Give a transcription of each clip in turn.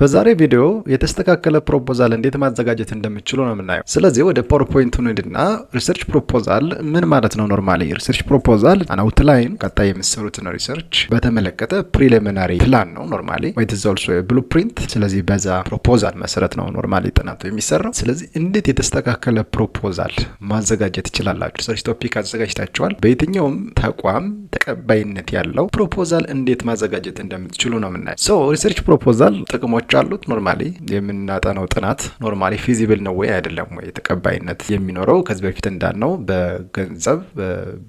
በዛሬ ቪዲዮ የተስተካከለ ፕሮፖዛል እንዴት ማዘጋጀት እንደምትችሉ ነው የምናየው። ስለዚህ ወደ ፓወርፖይንት እንሂድና ሪሰርች ፕሮፖዛል ምን ማለት ነው? ኖርማሊ ሪሰርች ፕሮፖዛል አውትላይን ቀጣይ የምትሰሩትን ሪሰርች በተመለከተ ፕሪሊሚናሪ ፕላን ነው ኖርማሊ ወይ ትዘልሶ ብሉፕሪንት። ስለዚህ በዛ ፕሮፖዛል መሰረት ነው ኖርማሊ ጥናቱ የሚሰራው። ስለዚህ እንዴት የተስተካከለ ፕሮፖዛል ማዘጋጀት ይችላላችሁ? ሪሰርች ቶፒክ አዘጋጅታችኋል። በየትኛውም ተቋም ተቀባይነት ያለው ፕሮፖዛል እንዴት ማዘጋጀት እንደምትችሉ ነው የምናየው። ሶ ሪሰርች ፕሮፖዛል ጥቅሞች አሉት። ኖርማሊ የምናጠናው ጥናት ኖርማሊ ፊዚብል ነው ወይ አይደለም ወይ ተቀባይነት የሚኖረው ከዚህ በፊት እንዳልነው በገንዘብ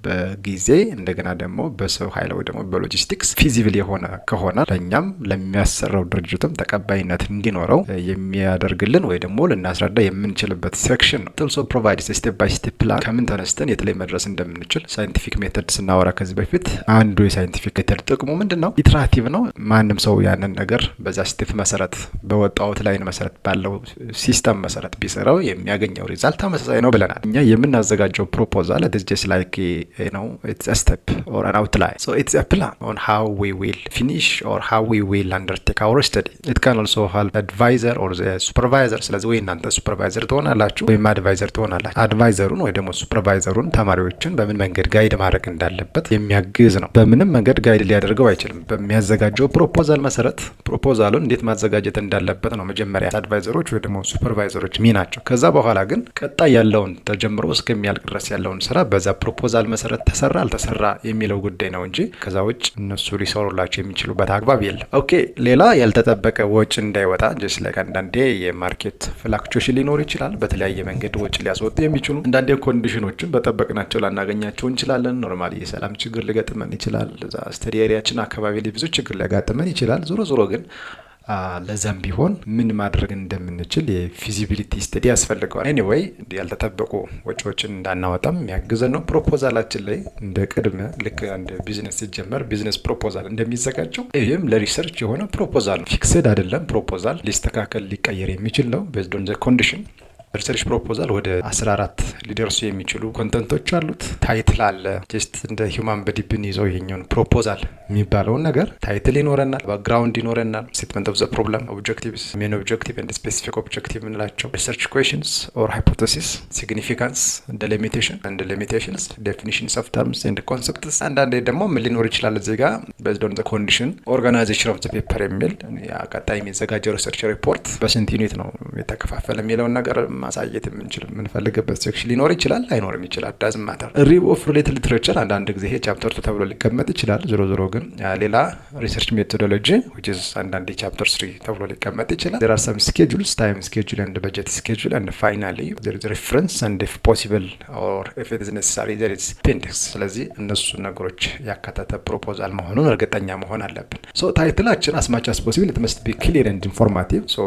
በጊዜ እንደገና ደግሞ በሰው ኃይል ወይ ደግሞ በሎጂስቲክስ ፊዚብል የሆነ ከሆነ ለኛም ለሚያሰራው ድርጅትም ተቀባይነት እንዲኖረው የሚያደርግልን ወይ ደግሞ ልናስረዳ የምንችልበት ሴክሽን ነው። ቶልሶ ፕሮቫይድስ ስቴፕ ባይ ስቴፕ ፕላን ከምን ተነስተን የት ላይ መድረስ እንደምንችል ሳይንቲፊክ ሜተድ ስናወራ ከዚህ በፊት አንዱ የሳይንቲፊክ ሜተድ ጥቅሙ ምንድነው? ኢትራቲቭ ነው። ማንም ሰው ያንን ነገር በዛ ስቴፕ መሰረት በወጣውት ላይን መሰረት ባለው ሲስተም መሰረት ቢሰራው የሚያገኘው ሪዛልት ተመሳሳይ ነው ብለናል። እኛ የምናዘጋጀው ፕሮፖዛል it is just like it's a step or an outline, so it's a plan on how we will finish or how we will undertake our study. It can also help advisor or the supervisor. ስለዚህ ወይ እናንተ ሱፐርቫይዘር ትሆናላችሁ ወይም አድቫይዘር ትሆናላችሁ። አድቫይዘሩን ወይ ደግሞ ሱፐርቫይዘሩን ተማሪዎችን በምን መንገድ ጋይድ ማድረግ እንዳለበት የሚያግዝ ነው። በምንም መንገድ ጋይድ ሊያደርገው አይችልም። በሚያዘጋጀው ፕሮፖዛል መሰረት ፕሮፖዛሉን እንዴት ማዘጋጀት እንዳለበት ነው መጀመሪያ አድቫይዘሮች ወይ ደግሞ ሱፐርቫይዘሮች ሚናቸው። ከዛ በኋላ ግን ቀጣይ ያለውን ተጀምሮ እስከሚያልቅ ድረስ ያለውን ስራ በዛ ፕሮፖዛል መሰረት ተሰራ አልተሰራ የሚለው ጉዳይ ነው እንጂ ከዛ ውጭ እነሱ ሊሰሩላቸው የሚችሉበት አግባብ የለም። ኦኬ፣ ሌላ ያልተጠበቀ ወጪ እንዳይወጣ ጀስት ላይክ አንዳንዴ የማርኬት ፍላክቹዌሽን ሊኖር ይችላል። በተለያየ መንገድ ወጪ ሊያስወጡ የሚችሉ አንዳንዴ ኮንዲሽኖችን በጠበቅናቸው ላናገኛቸው እንችላለን። ኖርማሊ የሰላም ችግር ሊገጥመን ይችላል። እዛ ስተዲ ኤሪያችን አካባቢ ላይ ብዙ ችግር ሊያጋጥመን ይችላል። ዞሮ ዞሮ ግን ለዛም ቢሆን ምን ማድረግ እንደምንችል የፊዚቢሊቲ ስተዲ ያስፈልገዋል። ኤኒዌይ ያልተጠበቁ ወጪዎችን እንዳናወጣም የሚያግዘን ነው። ፕሮፖዛላችን ላይ እንደ ቅድመ ልክ አንድ ቢዝነስ ሲጀመር ቢዝነስ ፕሮፖዛል እንደሚዘጋጀው ይህም ለሪሰርች የሆነ ፕሮፖዛል ነው። ፊክስድ አይደለም። ፕሮፖዛል ሊስተካከል ሊቀየር የሚችል ነው ቤዝድ ኦን ዘ ኮንዲሽን። ሪሰርች ፕሮፖዛል ወደ 14 ሊደርሱ የሚችሉ ኮንተንቶች አሉት። ታይትል አለ። ጀስት እንደ ሂውማን በዲብን ይዘው ይሄኛውን ፕሮፖዛል የሚባለውን ነገር ታይትል ይኖረናል፣ ባክግራውንድ ይኖረናል፣ ስቴትመንት ኦፍ ዘ ፕሮብለም፣ ኦብጀክቲቭስ፣ ሜን ኦብጀክቲቭ ኤንድ ስፔሲፊክ ኦብጀክቲቭ የምንላቸው፣ ሪሰርች ኩዌሽንስ ኦር ሃይፖቴሲስ፣ ሲግኒፊካንስ እንደ ሊሚቴሽንስ፣ ዴፊኒሽንስ ኦፍ ተርምስ ኤንድ ኮንሰፕትስ። አንዳንዴ ደግሞ ምን ሊኖር ይችላል እዚህ ጋር ቤዝድ ኦን ዘ ኮንዲሽን ኦርጋናይዜሽን ኦፍ ዘ ፔፐር የሚል ቀጣይ የሚዘጋጀው ሪሰርች ሪፖርት በስንት ዩኒት ነው የተከፋፈለ የሚለውን ነገር ማሳየት የምንፈልግበት ሴክሽን ሊኖር ይችላል፣ አይኖርም ይችላል። ዳዝንት ማተር። ሪቪው ኦፍ ሪሌትድ ሊትሬቸር አንዳንድ ጊዜ ይሄ ቻፕተር 2 ተብሎ ሊቀመጥ ይችላል። ዞሮ ግን ሌላ ሪሰርች ሜቶዶሎጂ which is አንዳንድ ቻፕተር 3 ተብሎ ሊቀመጥ ይችላል። there are some schedules, time schedule and budget schedule, and finally there is reference and if possible or if it is necessary there is appendix. ስለዚህ እነሱ ነገሮች ያካተተ ፕሮፖዛል መሆኑን እርግጠኛ መሆን አለብን። ሶ ታይትላችን as much as possible it must be clear and informative. ሶ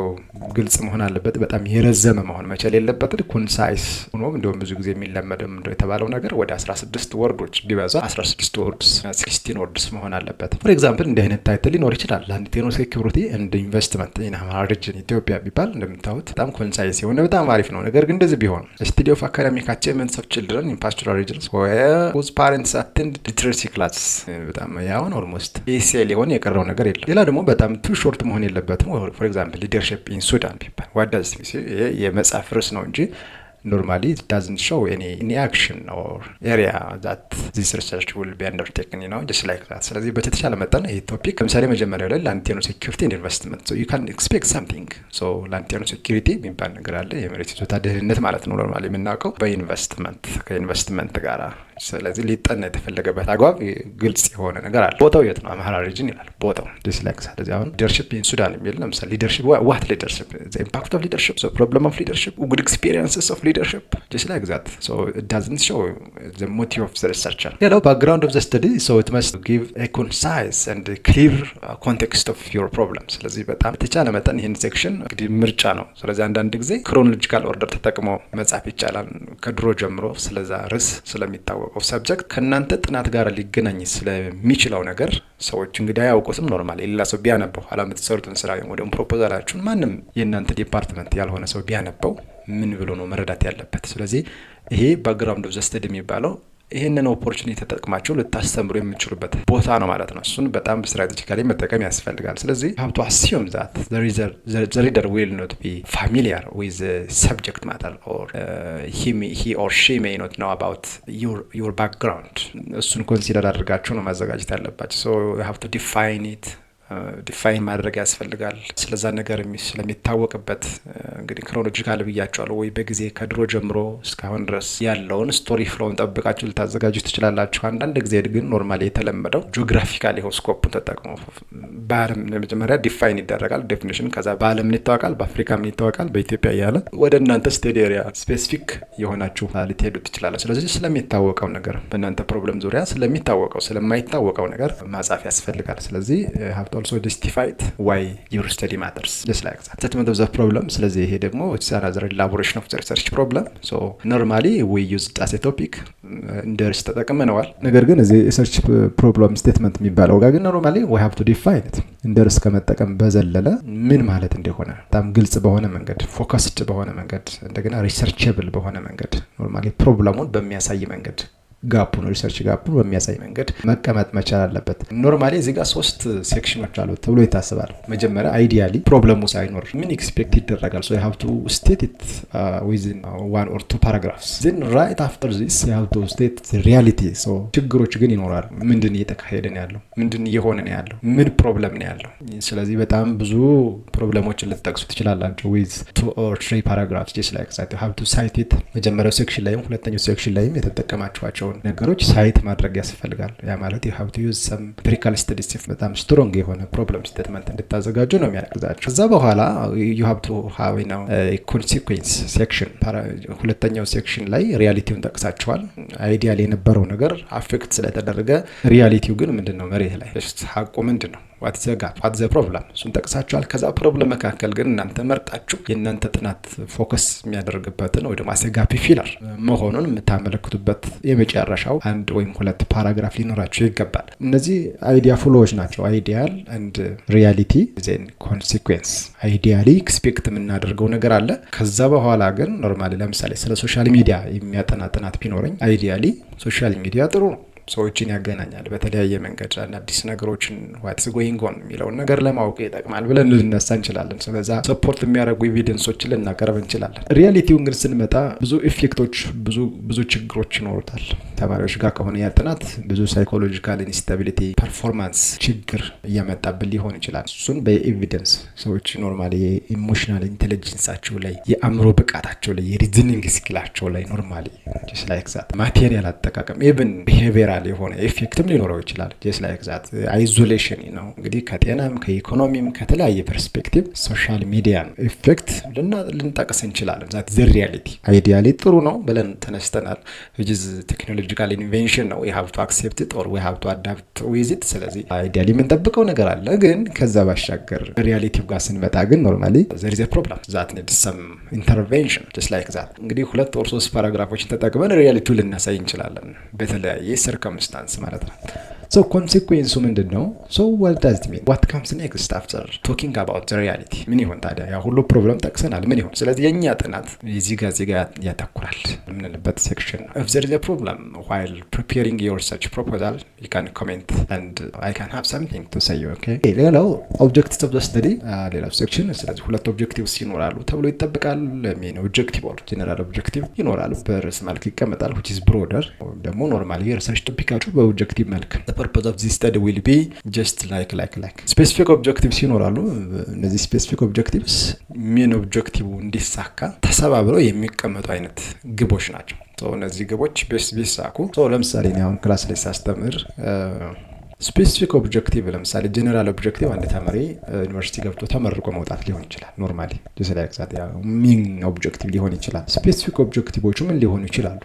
ግልጽ መሆን አለበት። በጣም የረዘመ መሆን መቻል የለበትም። ኮንሳይስ ሆኖ እንደውም ብዙ ጊዜ የሚለመደው የተባለው ነገር ወደ 16 ወርዶች ቢበዛ 16 ወርድስ 16 ወርድስ መሆን አለበት። ፎር ኤግዛምፕል እንዲህ አይነት ታይትል ሊኖር ይችላል። ላንቴኖ ሴኩሪቲ ኤንድ ኢንቨስትመንት ኢን አማራ ሪጅን ኢትዮጵያ ቢባል እንደምታዩት በጣም ኮንሳይስ የሆነ በጣም አሪፍ ነው። ነገር ግን እንደዚህ ቢሆን ስቱዲ ኦፍ አካዳሚክ አቺቭመንትስ ኦፍ ቺልድረን ኢን ፓስቶራል ሪጅንስ whose parents attend literacy class በጣም ያውን ኦልሞስት ኤሴል የሆነ የቀረው ነገር የለም። ሌላ ደግሞ በጣም ቱ ሾርት መሆን የለበትም። ፎር ኤግዛምፕል ሊደርሺፕ ኢን ሱዳን ቢባል ዋዳስ የመጽሐፍ ርዕስ ነው እንጂ normally it doesn't show any action or area that this research will be undertaken, just like that. ስለዚህ በተቻለ መጠን ይሄ ቶፒክ ለምሳሌ መጀመሪያው ላይ ላንቴኖ ሴኩሪቲ ኤንድ ኢንቨስትመንት so you can expect something. so ላንቴኖ ሴኩሪቲ የሚባል ነገር አለ። የመሬት ይዞታ ደህንነት ማለት ነው ኖርማሊ የምናውቀው ከኢንቨስትመንት ጋራ። ስለዚህ ሊጠና የተፈለገበት አግባብ ግልጽ የሆነ ነገር አለ። ቦታው የት ነው? አማራ ሪጅን ይላል ቦታው just like that. ስለዚህ አሁን ሊደርሺፕ ኢን ሱዳን የሚል ለምሳሌ ሊደርሺፕ what leadership, the impact of leadership, so problem of leadership, good experiences of leadership, just like that. so it doesn't show the motive of the researcher. Background of the study, so it must give a concise and a clear context of your problem. ስለዚህ በጣም ተቻለ መጠን ይሄን ሴክሽን እንግዲህ ምርጫ ነው። ስለዚህ አንዳንድ ጊዜ ክሮኖሎጂካል ኦርደር ተጠቅሞ መጻፍ ይቻላል። ከድሮ ጀምሮ ስለዛ ርዕስ ስለሚታወቀው ሰብጀክት ከእናንተ ጥናት ጋር ሊገናኝ ስለሚችለው ነገር ሰዎች እንግዲህ አያውቁትም። ኖርማሊ ሌላ ሰው ቢያነበው ኋላ የምትሰሩትን ስራ ወይም ፕሮፖዛላችሁን ማንም የእናንተ ዲፓርትመንት ያልሆነ ሰው ቢያነበው ምን ብሎ ነው መረዳት ያለበት? ስለዚህ ይሄ ባክግራውንድ ኦፍ ዘ ስተዲ የሚባለው ይህንን ኦፖርቹኒቲ ተጠቅማችሁ ልታስተምሩ የምችሉበት ቦታ ነው ማለት ነው። እሱን በጣም ስትራቴጂካሊ መጠቀም ያስፈልጋል። ስለዚህ ሀብቱ አሲዩም ዛት the reader will not be familiar with the subject matter or he or she may not know about your background. እሱን ኮንሲደር አድርጋችሁ ነው ማዘጋጀት ያለባችሁ። so you have to define it ዲፋይን ማድረግ ያስፈልጋል። ስለዛ ነገር ስለሚታወቅበት እንግዲህ ክሮኖሎጂካል ብያቸዋለሁ ወይ በጊዜ ከድሮ ጀምሮ እስካሁን ድረስ ያለውን ስቶሪ ፍሎውን ጠብቃችሁ ልታዘጋጁ ትችላላችሁ። አንዳንድ ጊዜ ግን ኖርማሊ የተለመደው ጂኦግራፊካሊ ስኮፑን ተጠቅሞ በዓለም መጀመሪያ ዲፋይን ይደረጋል ዴፊኒሽን፣ ከዛ በዓለም ምን ይታወቃል፣ በአፍሪካ ምን ይታወቃል፣ በኢትዮጵያ እያለ ወደ እናንተ ስቴድ ኤሪያ ስፔሲፊክ የሆናችሁ ልትሄዱ ትችላላችሁ። ስለዚህ ስለሚታወቀው ነገር በእናንተ ፕሮብለም ዙሪያ ስለሚታወቀው ስለማይታወቀው ነገር ማጻፍ ያስፈልጋል። ስለዚህ also justified why your study matters, just like that statement of the problem. ስለዚህ ይሄ ደግሞ it's another elaboration of the research problem. so normally we use it as a topic እንደርስ ተጠቅመነዋል። ነገር ግን እዚህ research problem statement የሚባለው ጋር ግን normally we have to define it እንደርስ ከመጠቀም በዘለለ ምን ማለት እንደሆነ በጣም ግልጽ በሆነ መንገድ ፎከስድ በሆነ መንገድ እንደገና researchable በሆነ መንገድ normally ፕሮብለሙን በሚያሳይ መንገድ ጋፑን ሪሰርች ጋፑን በሚያሳይ መንገድ መቀመጥ መቻል አለበት። ኖርማሊ እዚህ ጋር 3 ሴክሽኖች አሉት ተብሎ ይታሰባል። መጀመሪያ አይዲያሊ ፕሮብለሙ ሳይኖር ምን ኤክስፔክት ይደረጋል so you have to state it within 1 or 2 paragraphs. then right after this you have to state the reality. so ችግሮች ግን ይኖራሉ። ምንድን እየተካሄደ ነው ያለው፣ ምንድን እየሆነ ነው ያለው፣ ምን ፕሮብለም ነው ያለው። ስለዚህ በጣም ብዙ ፕሮብለሞችን ልትጠቅሱ ትችላላችሁ with 2 or 3 paragraphs just like that. you have to cite it መጀመሪያው ሴክሽን ላይም ሁለተኛው ሴክሽን ላይም የተጠቀማችኋቸው ነገሮች ሳይት ማድረግ ያስፈልጋል። ያ ማለት you have to use some empirical studies በጣም ስትሮንግ የሆነ ፕሮብለም ስቴትመንት እንድታዘጋጁ ነው የሚያግዛችሁ። ከዛ በኋላ you have to have a consequence section። ሁለተኛው ሴክሽን ላይ ሪያሊቲውን ጠቅሳችኋል። አይዲያል የነበረው ነገር አፌክት ስለተደረገ ሪያሊቲው ግን ምንድነው መሬት ላይ ሀቁ ምንድነው what is the problem እሱን ጠቅሳችኋል። ከዛ ፕሮብለም መካከል ግን እናንተ መርጣችሁ የእናንተ ጥናት ፎከስ የሚያደርግበትን ወይ ደግሞ አሰጋፒ ፊለር መሆኑን የምታመለክቱበት የመጨረሻው 1 ወይም 2 ፓራግራፍ ሊኖራችሁ ይገባል። እነዚህ አይዲያ ፍሎዎች ናቸው። አይዲያል and reality then consequence። አይዲያሊ ኤክስፔክት የምናደርገው ነገር አለ። ከዛ በኋላ ግን ኖርማሊ ለምሳሌ ስለ ሶሻል ሚዲያ የሚያጠና ጥናት ቢኖረኝ አይዲያሊ ሶሻል ሚዲያ ጥሩ ነው፣ ሰዎችን ያገናኛል በተለያየ መንገድ አዲስ ነገሮችን what's going on የሚለውን ነገር ለማወቅ ይጠቅማል ብለን ልንነሳ እንችላለን። ስለዛ ሰፖርት የሚያደርጉ ኤቪደንሶችን ልናቀርብ እንችላለን። ሪያሊቲውን ግን ስንመጣ ብዙ ኢፌክቶች ብዙ ችግሮች ይኖሩታል። ተማሪዎች ጋር ከሆነ ያጥናት ብዙ ሳይኮሎጂካል ኢንስታቢሊቲ ፐርፎርማንስ ችግር እያመጣብን ሊሆን ይችላል። እሱን በኤቪደንስ ሰዎች ኖርማሊ ኢሞሽናል ኢንተለጀንሳቸው ላይ የአእምሮ ብቃታቸው ላይ የሪዝኒንግ ስኪላቸው ላይ ኖርማሊ just like that ማቴሪያል አጠቃቀም even behavioral የሆነ ኢፌክትም ሊኖረው ይችላል። just like that አይዞሌሽን ነው እንግዲህ ከጤናም ከኢኮኖሚም ከተለያየ ፐርስፔክቲቭ ሶሻል ሚዲያን ኢፌክት ልንጠቅስ እንችላለን። that the reality አይዲያሊ ጥሩ ነው ብለን ተነስተናል which is technological invention ነው we have to accept it or we have to adapt with it። ስለዚህ አይዲያሊ የምንጠብቀው ነገር አለ። ግን ከዛ ባሻገር ሪያሊቲው ጋር ስንመጣ ግን ኖርማሊ there is a problem that needs some intervention just like that። እንግዲህ 2 or 3 ፓራግራፎችን ተጠቅመን ሪያሊቲው ልናሳይ እንችላለን በተለያየ circumstance ማለት ነው። so consequence ምንድነው? so what does it mean? what comes next after talking about the reality? ምን ይሆን ታዲያ? ያ ሁሉ ፕሮብለም ጠቅሰናል። ምን ይሆን? ስለዚህ የኛ ጥናት እዚህ ጋር ያተኩራል ምንልበት ሴክሽን ነው። if there is a problem while preparing your research proposal you can comment and I can have something to say. okay ሌላው objectives of the study ሌላው ሴክሽን። ስለዚህ 2 ኦብጀክቲቭስ ይኖራሉ ተብሎ ይጠበቃል። ሜን ኦብጀክቲቭ or ጀነራል ኦብጀክቲቭ ይኖራሉ። በርዕስ መልክ ይቀመጣል which is broader ደግሞ ኖርማሊ የሪሰርች ቶፒካችሁ በኦብጀክቲቭ መልክ purpose of this study will be just like specific objectives ይኖራሉ። እነዚህ specific objectives main objective እንዲሳካ ተሰባብረው የሚቀመጡ አይነት ግቦች ናቸው። እነዚህ ግቦች ቢሳኩ ለምሳሌ እኔ አሁን ክላስ ላይ ሳስተምር ስፔሲፊክ ኦብጀክቲቭ ለምሳሌ ጀነራል ኦብጀክቲቭ አንድ ተማሪ ዩኒቨርሲቲ ገብቶ ተመርቆ መውጣት ሊሆን ይችላል። ኖርማሊ just like that ያ ሚን ኦብጀክቲቭ ሊሆን ይችላል። ስፔሲፊክ ኦብጀክቲቮቹ ምን ሊሆኑ ይችላሉ?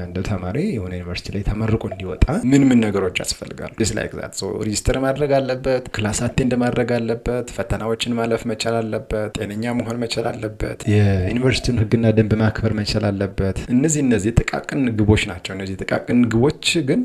አንድ ተማሪ የሆነ ዩኒቨርሲቲ ላይ ተመርቆ እንዲወጣ ምን ነገሮች ያስፈልጋሉ? just like that ሬጂስተር ማድረግ አለበት፣ ክላስ አቴንድ ማድረግ አለበት፣ ፈተናዎችን ማለፍ መቻል አለበት፣ ጤነኛ መሆን መቻል አለበት፣ የዩኒቨርሲቲውን ሕግና ደንብ ማክበር መቻል አለበት። እነዚህ ጥቃቅን ግቦች ናቸው። እነዚህ ጥቃቅን ግቦች ግን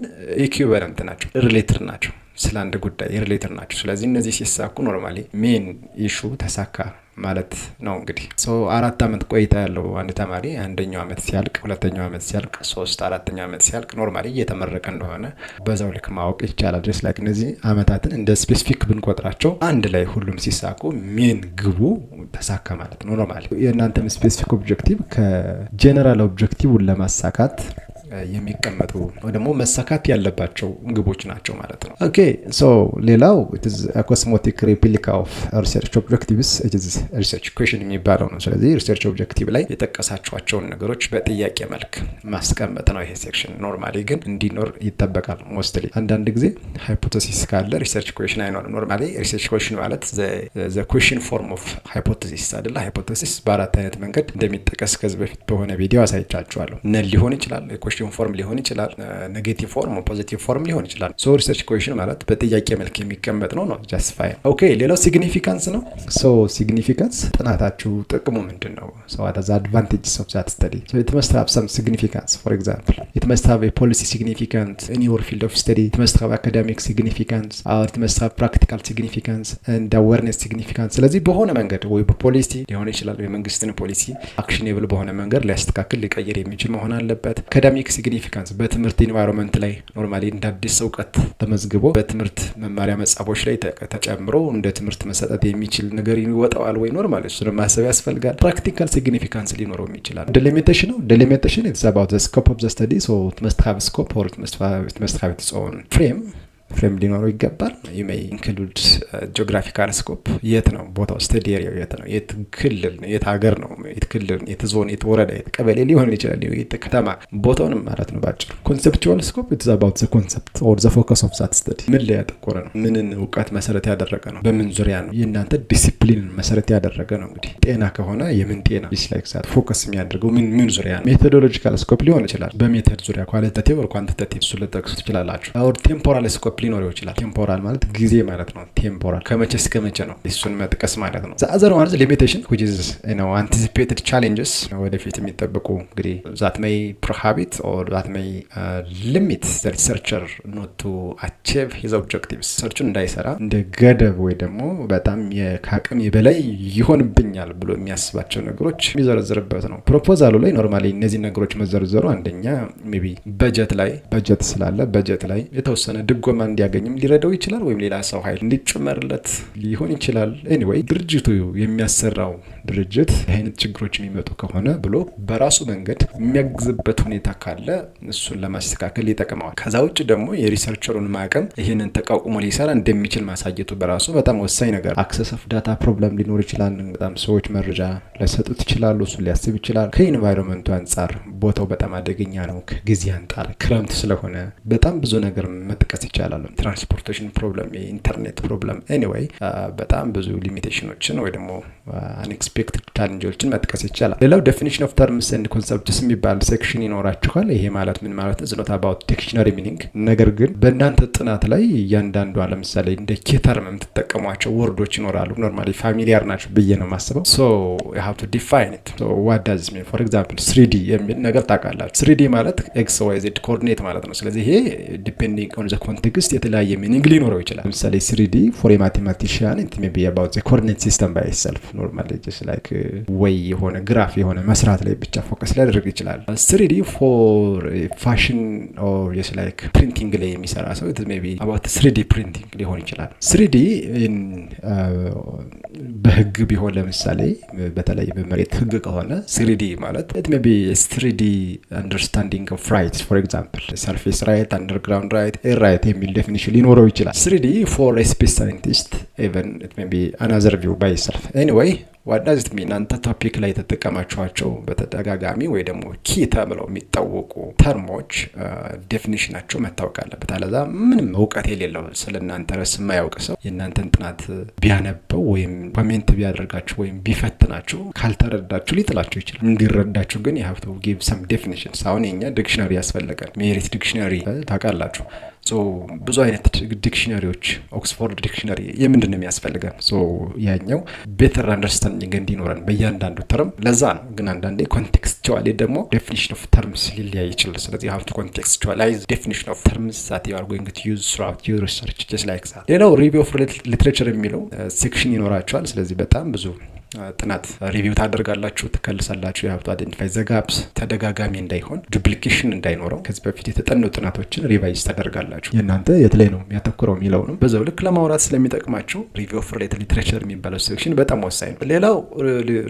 ኢኩዊቫለንት ናቸው፣ ሪሌትድ ናቸው። ስለ አንድ ጉዳይ ሪሌትድ ናቸው። ስለዚህ እነዚህ ሲሳኩ ኖርማሊ ሜን ኢሹ ተሳካ ማለት ነው። እንግዲህ 4 ዓመት ቆይታ ያለው አንድ ተማሪ አንደኛው ዓመት ሲያልቅ፣ ሁለተኛው ዓመት ሲያልቅ፣ 4ኛው ዓመት ሲያልቅ ኖርማሊ እየተመረቀ እንደሆነ በዛው ልክ ማወቅ ይቻላል። ጀስት ላይክ እነዚህ ዓመታትን እንደ ስፔሲፊክ ብንቆጥራቸው አንድ ላይ ሁሉም ሲሳኩ ሜን ግቡ ተሳካ ማለት ነው። ኖርማሊ የእናንተም ስፔሲፊክ ኦብጀክቲቭ ከጀነራል ኦብጀክቲቭን ለማሳካት የሚቀመጡ ወይ ደግሞ መሳካት ያለባቸው ግቦች ናቸው ማለት ነው። ኦኬ ሶ ሌላው ኮስሞቲክ ሬፕሊካ ኦፍ ሪሰርች ኦብጀክቲቭስ ሪሰርች ኩዌሽን የሚባለው ነው። ስለዚህ ሪሰርች ኦብጀክቲቭ ላይ የጠቀሳቸዋቸውን ነገሮች በጥያቄ መልክ ማስቀመጥ ነው ይሄ ሴክሽን። ኖርማሊ ግን እንዲኖር ይጠበቃል። ሞስትሊ አንዳንድ ጊዜ ሃይፖቴሲስ ካለ ሪሰርች ኩዌሽን አይኖርም። ኖርማሊ ሪሰርች ኩዌሽን ማለት ዘ ኩዌሽን ፎርም ኦፍ ሃይፖቴሲስ አይደለ? ሃይፖቴሲስ በ4 አይነት መንገድ እንደሚጠቀስ ከዚህ በፊት በሆነ ቪዲዮ አሳይቻችኋለሁ። ነል ሊሆን ይችላል፣ ፎርም ሊሆን ይችላል፣ ኔጌቲቭ ፎርም፣ ፖዚቲቭ ፎርም ሊሆን ይችላል። ሶ ሪሰርች ኩዌሽን ማለት በጥያቄ መልክ የሚቀመጥ ነው ጃስት ፋይን። ኦኬ ሌላው ሲግኒፊካንስ ነው። ሶ ሲግኒፊካንስ ጥናታችሁ ጥቅሙ ምንድን ነው? ሶ ዋት አር ዘ አድቫንቴጅስ ኦፍ ዛት ስተዲ? ሶ ኢት መስት ሃቭ ሰም ሲግኒፊካንስ። ፎር ኤግዛምፕል ኢት መስት ሃቭ ኤ ፖሊሲ ሲግኒፊካንስ ኢን ዮር ፊልድ ኦፍ ስተዲ። ኢት መስት ሃቭ አካዳሚክ ሲግኒፊካንስ ኦር ኢት መስት ሃቭ ፕራክቲካል ሲግኒፊካንስ ኤንድ አዌርነስ ሲግኒፊካንስ። ስለዚህ በሆነ መንገድ ወይ በፖሊሲ ሊሆን ይችላል፣ የመንግስትን ፖሊሲ አክሽኔብል በሆነ መንገድ ሊያስተካክል ሊቀይር የሚችል መሆን አለበት። አካዳሚክ ሲግኒፊካንስ በትምህርት ኢንቫይሮንመንት ላይ ኖርማሊ እንደ አዲስ እውቀት ተመዝግቦ በትምህርት መማሪያ መጽሐፎች ላይ ተጨምሮ እንደ ትምህርት መሰጠት የሚችል ነገር ይወጣዋል ወይ? ኖርማሊ እሱን ማሰብ ያስፈልጋል። ፕራክቲካል ሲግኒፊካንስ ሊኖረው ይችላል። ዴሊሚቴሽን ነው። ዴሊሚቴሽን ኢትስ አባውት ዘ ስኮፕ ኦፍ ዘ ስተዲ ሶ ኢት መስት ሃቭ ስኮፕ ኦር ኢት መስት ሃቭ ኢትስ ኦን ፍሬም ሊኖረው ይገባል። ዩ ሜይ ኢንክሉድ ጂኦግራፊካል ስኮፕ። የት ነው ቦታው? ስተዲ ኤሪያው የት ነው? የት ክልል ነው? የት ሀገር ነው? የት ክልል፣ የት ዞን፣ የት ወረዳ፣ የት ቀበሌ ሊሆን ይችላል። የት ከተማ ቦታውንም ማለት ነው ባጭሩ። ኮንሴፕቹዋል ስኮፕ ኢትስ አባውት ዘ ኮንሰፕት ኦር ዘ ፎከስ ኦፍ ዛት ስተዲ። ምን ላይ ያተኮረ ነው? ምንን እውቀት መሰረት ያደረገ ነው? በምን ዙሪያ ነው? የእናንተ ዲሲፕሊን መሰረት ያደረገ ነው። እንግዲህ ጤና ከሆነ የምን ጤና ዲስላይክ ዛት ፎከስ የሚያደርገው ምን ዙሪያ ነው? ሜቶዶሎጂካል ስኮፕ ሊሆን ይችላል። በሜተድ ዙሪያ ኳሊታቲቭ ኦር ኳንቲታቲቭ እሱ ልጠቅሱ ትችላላችሁ። ኦር ቴምፖራል ስኮፕ ሊኖረው ይችላል። ቴምፖራል ማለት ጊዜ ማለት ነው። ቴምፖራል ከመቼ እስከ መቼ ነው? እሱን መጥቀስ ማለት ነው። ዘአዘር ዋን ሊሚቴሽን which is anticipated challenges ወደፊት የሚጠብቁ እንግዲህ that may prohibit or that may limit the researcher not to achieve his objectives ሪሰርቹን እንዳይሰራ እንደ ገደብ ወይ ደግሞ በጣም ከአቅም በላይ ይሆንብኛል ብሎ የሚያስባቸው ነገሮች የሚዘረዝርበት ነው። ፕሮፖዛሉ ላይ ኖርማሊ እነዚህ ነገሮች መዘርዘሩ አንደኛ ሜቢ በጀት ስላለ በጀት ላይ የተወሰነ ድጎማ እንዲያገኝም ሊረዳው ይችላል፣ ወይም ሌላ ሰው ኃይል እንዲጨመርለት ሊሆን ይችላል። ኤኒዌይ ድርጅቱ የሚያሰራው ድርጅት አይነት ችግሮች የሚመጡ ከሆነ ብሎ በራሱ መንገድ የሚያግዝበት ሁኔታ ካለ እሱን ለማስተካከል ይጠቅመዋል። ከዛ ውጭ ደግሞ የሪሰርቸሩን ማቀም ይህንን ተቋቁሞ ሊሰራ እንደሚችል ማሳየቱ በራሱ በጣም ወሳኝ ነገር። አክሰስ ኦፍ ዳታ ፕሮብለም ሊኖር ይችላል። በጣም ሰዎች መረጃ ላይሰጡት ይችላሉ። እሱን ሊያስብ ይችላል። ከኢንቫይሮንመንቱ አንጻር ቦታው በጣም አደገኛ ነው። ከጊዜ አንጻር ክረምት ስለሆነ በጣም ብዙ ነገር መጥቀስ ይቻላል። ትራንስፖርቴሽን ፕሮብለም፣ የኢንተርኔት ፕሮብለም፣ ኤኒዌይ በጣም ብዙ ሊሚቴሽኖችን ወይ ደግሞ አንኤክስፔክትድ ቻሌንጆችን መጥቀስ ይቻላል። ሌላው ዴፊኒሽን ኦፍ ተርምስ ኤንድ ኮንሰፕትስ የሚባል ሴክሽን ይኖራችኋል። ይሄ ማለት ምን ማለት ነው? ዝኖት አባውት ዲክሽነሪ ሚኒንግ። ነገር ግን በእናንተ ጥናት ላይ እያንዳንዷ ለምሳሌ እንደ ኬተርም የምትጠቀሟቸው ወርዶች ይኖራሉ። ኖርማሊ ፋሚሊያር ናቸው ብዬ ነው የማስበው። ሶ you have to define it. so what does it mean? for example 3D የሚል ነገር ታውቃላችሁ። 3D ማለት ኤክስ ዋይ ዜድ ኮኦርዲኔት ማለት ነው። ስለዚህ ይሄ ዲፔንዲንግ ኦን ዘ ኮንቴክስት የተለያየ ሚኒንግ ሊኖረው ይችላል። ለምሳሌ 3D for a mathematician it may be about the coordinate system by itself. normally just like ወይ የሆነ ግራፍ የሆነ መስራት ላይ ብቻ ፎከስ ሊያደርግ ይችላል። 3D for fashion or just like printing ላይ የሚሰራ ሰው it may be about 3D printing ሊሆን ይችላል። 3D in በህግ ቢሆን ለምሳሌ በተለይ በመሬት ህግ ከሆነ 3D ማለት it may be 3D understanding of rights. for example surface right, underground right, air right የሚል ዴፊኒሽን ሊኖረው ይችላል። 3D for a space scientist even it may be another view by itself. anyway what does it mean? አንተ ቶፒክ ላይ ተጠቀማችኋቸው በተደጋጋሚ ወይ ደግሞ ኪ ተብለው የሚታወቁ ተርሞች ዴፊኒሽናቸው መታወቅ አለበት። አለዛ ምንም እውቀት የሌለው ስለናንተ ርዕስ የማያውቅ ሰው የእናንተን ጥናት ቢያነበው ወይም ኮሜንት ቢያደርጋችሁ ወይም ቢፈትናችሁ ካልተረዳችሁ ሊጥላችሁ ይችላል። እንዲረዳችሁ ግን you have to give some definitions። አሁን የኛ ዲክሽነሪ ያስፈልጋል። ሜሪት ዲክሽነሪ ታውቃላችሁ። ሶ ብዙ አይነት ዲክሽነሪዎች ኦክስፎርድ ዲክሽነሪ የምንድን ነው የሚያስፈልገን? ሶ ያኛው ቤተር አንደርስታንድ አንደርስታንዲንግ እንዲኖረን በእያንዳንዱ ተርም። ለዛ ነው ግን አንዳንዴ ኮንቴክስቹዋሊ ደግሞ ዴፊኒሽን ኦፍ ተርምስ ሊለያይ ይችላል። ስለዚህ ሀቭ ቱ ኮንቴክስቹዋላይዝ ዴፊኒሽን ኦፍ ተርምስ ዛት ዩ አር ጎይንግ ቱ ዩዝ ስራውት ዩር ሪሰርች ጀስት ላይክ ዛት። ሌላው ሪቪው ኦፍ ሊትሬቸር የሚለው ሴክሽን ይኖራቸዋል። ስለዚህ በጣም ብዙ ጥናት ሪቪው ታደርጋላችሁ፣ ትከልሳላችሁ። የሀብቱ አይደንቲፋይ ዘ ጋፕስ ተደጋጋሚ እንዳይሆን ዱፕሊኬሽን እንዳይኖረው ከዚህ በፊት የተጠኑ ጥናቶችን ሪቫይዝ ታደርጋላችሁ። የእናንተ የት ላይ ነው የሚያተኩረው የሚለው ነው በዛው ልክ ለማውራት ስለሚጠቅማችሁ ሪቪው ኦፍ ሪሌትድ ሊትሬቸር የሚባለው ሴክሽን በጣም ወሳኝ ነው። ሌላው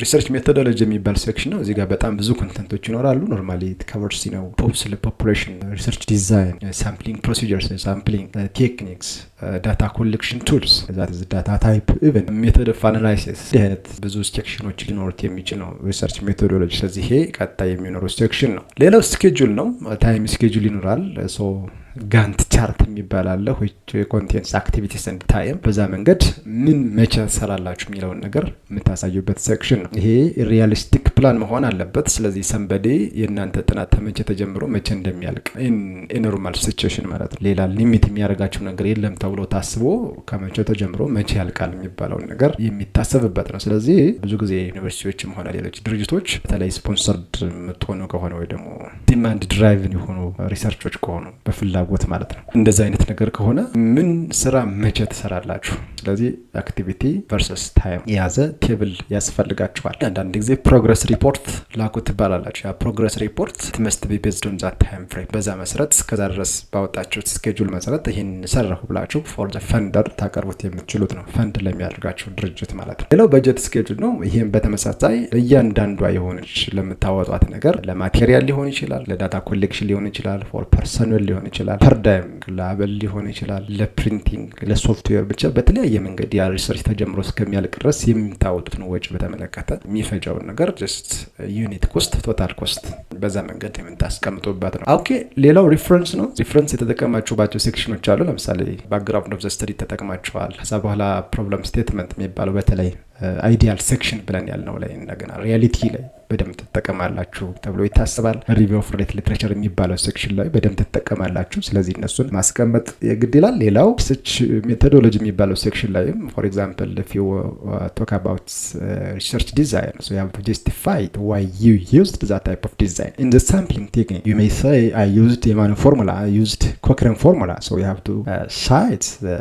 ሪሰርች ሜቶዶሎጂ የሚባል ሴክሽን ነው። እዚህ ጋር በጣም ብዙ ኮንተንቶች ይኖራሉ። ኖርማሊ ከቨርስ ነው ፖፑሌሽን ሪሰርች ዲዛይን፣ ሳምፕሊንግ ፕሮሲጀርስ፣ ሳምፕሊንግ ቴክኒክስ፣ ዳታ ኮሌክሽን ቱልስ፣ ዳታ ታይፕ፣ ኢቨን ሜቶድ ኦፍ አናላይሲስ አይነት ብዙ ሴክሽኖች ሊኖሩት የሚችል ነው ሪሰርች ሜቶዶሎጂ። ስለዚህ ይሄ ቀጣይ የሚኖረው ሴክሽን ነው። ሌላው ስኬጁል ነው። ታይም ስኬጁል ይኖራል። ጋንት ቻርት የሚባል አለ ኮንቴንትስ አክቲቪቲስ ኤንድ ታይም። በዛ መንገድ ምን መቼ ሰራላችሁ የሚለውን ነገር የምታሳዩበት ሴክሽን ነው። ይሄ ሪያሊስቲክ ፕላን መሆን አለበት። ስለዚህ ሰንበዴ የእናንተ ጥናት መቼ ተጀምሮ መቼ እንደሚያልቅ ኢኖርማል ሲቹዌሽን ማለት ነው። ሌላ ሊሚት የሚያደርጋችሁ ነገር የለም ተብሎ ታስቦ ከመቼ ተጀምሮ መቼ ያልቃል የሚባለውን ነገር የሚታሰብበት ነው። ስለዚህ ብዙ ጊዜ ዩኒቨርሲቲዎችም ሆነ ሌሎች ድርጅቶች በተለይ ስፖንሰርድ የምትሆኑ ከሆነ ወይ ደግሞ ዲማንድ ድራይቭን የሆኑ ሪሰርቾች ከሆኑ በፍላጎት ማለት ነው እንደዚህ አይነት ነገር ከሆነ ምን ስራ መቼ ትሰራላችሁ? ስለዚህ አክቲቪቲ ቨርሰስ ታይም የያዘ ቴብል ያስፈልጋችኋል። አንዳንድ ጊዜ ፕሮግረስ ሪፖርት ላኩ ትባላላችሁ። ያ ፕሮግረስ ሪፖርት ትመስት ቢ ቤዝድ ኦን ዛት ታይም ፍሬም። በዛ መሰረት እስከዛ ድረስ ባወጣችሁት ስኬጁል መሰረት ይሄን ሰራሁ ብላችሁ ፎር ዘ ፈንደር ታቀርቡት የምትችሉት ነው፣ ፈንድ ለሚያደርጋችሁ ድርጅት ማለት ነው። ሌላው በጀት ስኬጁል ነው። ይሄም በተመሳሳይ እያንዳንዷ የሆነች ለምታወጧት ነገር ለማቴሪያል ሊሆን ይችላል፣ ለዳታ ኮሌክሽን ሊሆን ይችላል፣ ፎር ፐርሰናል ሊሆን ይችላል፣ ፐርዳይም ለአበል ሊሆን ይችላል፣ ለፕሪንቲንግ፣ ለሶፍትዌር ብቻ በተለያየ መንገድ ያ ሪሰርች ተጀምሮ እስከሚያልቅ ድረስ የምታወጡት ነው ወጪ በተመለከተ የሚፈጀውን ነገር ጀስት ዩኒት ኮስት፣ ቶታል ኮስት በዛ መንገድ የምታስቀምጡበት ነው። ኦኬ ሌላው ሪፈረንስ ነው። ሪፈረንስ የተጠቀማችሁባቸው ሴክሽኖች አሉ። ለምሳሌ ባክግራውንድ ኦፍ ዘ ስተዲ ተጠቅማችኋል። ከዛ በኋላ ፕሮብለም ስቴትመንት የሚባለው በተለይ አይዲያል ሴክሽን ብለን ያልነው ላይ እንደገና ሪያሊቲ ላይ በደንብ ትጠቀማላችሁ ተብሎ ይታሰባል። ሪቪው ኦፍ ሪሌትድ ሊትሬቸር የሚባለው ሴክሽን ላይ በደንብ ትጠቀማላችሁ። ስለዚህ እነሱን ማስቀመጥ የግድ ይላል። ሌላው ሪሰርች ሜቶዶሎጂ የሚባለው ሴክሽን ላይም ፎር ኤግዛምፕል ኢፍ ዩ ቶክ አባውት ሪሰርች ዲዛይን ሶ ዩ ሃቭ ቱ ጀስቲፋይ why you used that type of design in the sampling technique. You may say I used Yeman formula, I used Cochrane formula, so you have to cite the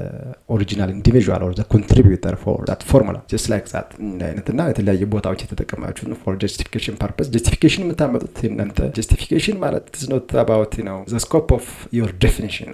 original individual or the contributor for that formula, just like that. እና የተለያዩ ቦታዎች የተጠቀማችሁ ነው for justification purpose. justification የምታመጡት እናንተ justification ማለት is not about the scope of your definition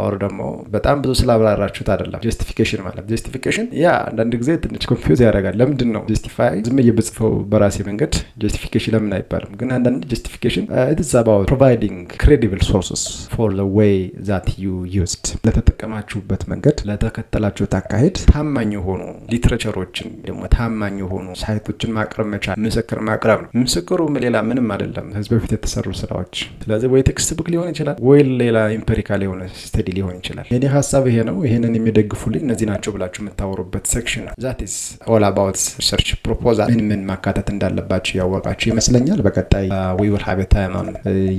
or ደግሞ በጣም ብዙ ስላብራራችሁት አይደለም። justification ማለት justification ያ አንዳንድ ጊዜ ትንሽ ኮንፊውዝ ያደርጋል። ለምንድን ነው justify ዝም ብዬ በጽፈው በራሴ መንገድ justification ለምን አይባልም? ግን አንዳንድ justification it is about providing credible sources for the way that you used ለተጠቀማችሁበት መንገድ ለተከተላችሁት አካሄድ ታማኝ የሆኑ ሊትሬቸሮችን ደግሞ ታማኝ የሆኑ ሳይቶችን ማቅረብ መቻል ምስክር ማቅረብ ነው። ምስክሩ ሌላ ምንም አይደለም፣ ህዝብ በፊት የተሰሩ ስራዎች። ስለዚህ ወይ ቴክስት ቡክ ሊሆን ይችላል ወይ ሌላ ኢምፔሪካል የሆነ ስተዲ ሊሆን ይችላል። የኔ ሀሳብ ይሄ ነው። ይሄንን የሚደግፉልኝ እነዚህ ናቸው ብላችሁ የምታወሩበት ሴክሽን ነው። that is all about research proposal ምን ማካተት እንዳለባችሁ ያወቃችሁ ይመስለኛል። በቀጣይ we will have a time on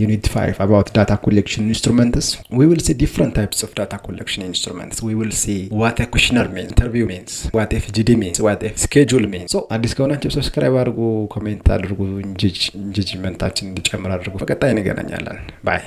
unit 5 about data collection instruments. We will see different types of data collection instruments. We will see what a questionnaire means, interview means, what FGD means, what a schedule means. so አዲስ ከሆናችሁ ሰብስክራይብ አድርጉ፣ ኮሜንት አድርጉ፣ ጀጅመንታችን እንዲጨምር አድርጉ። በቀጣይ እንገናኛለን። ባይ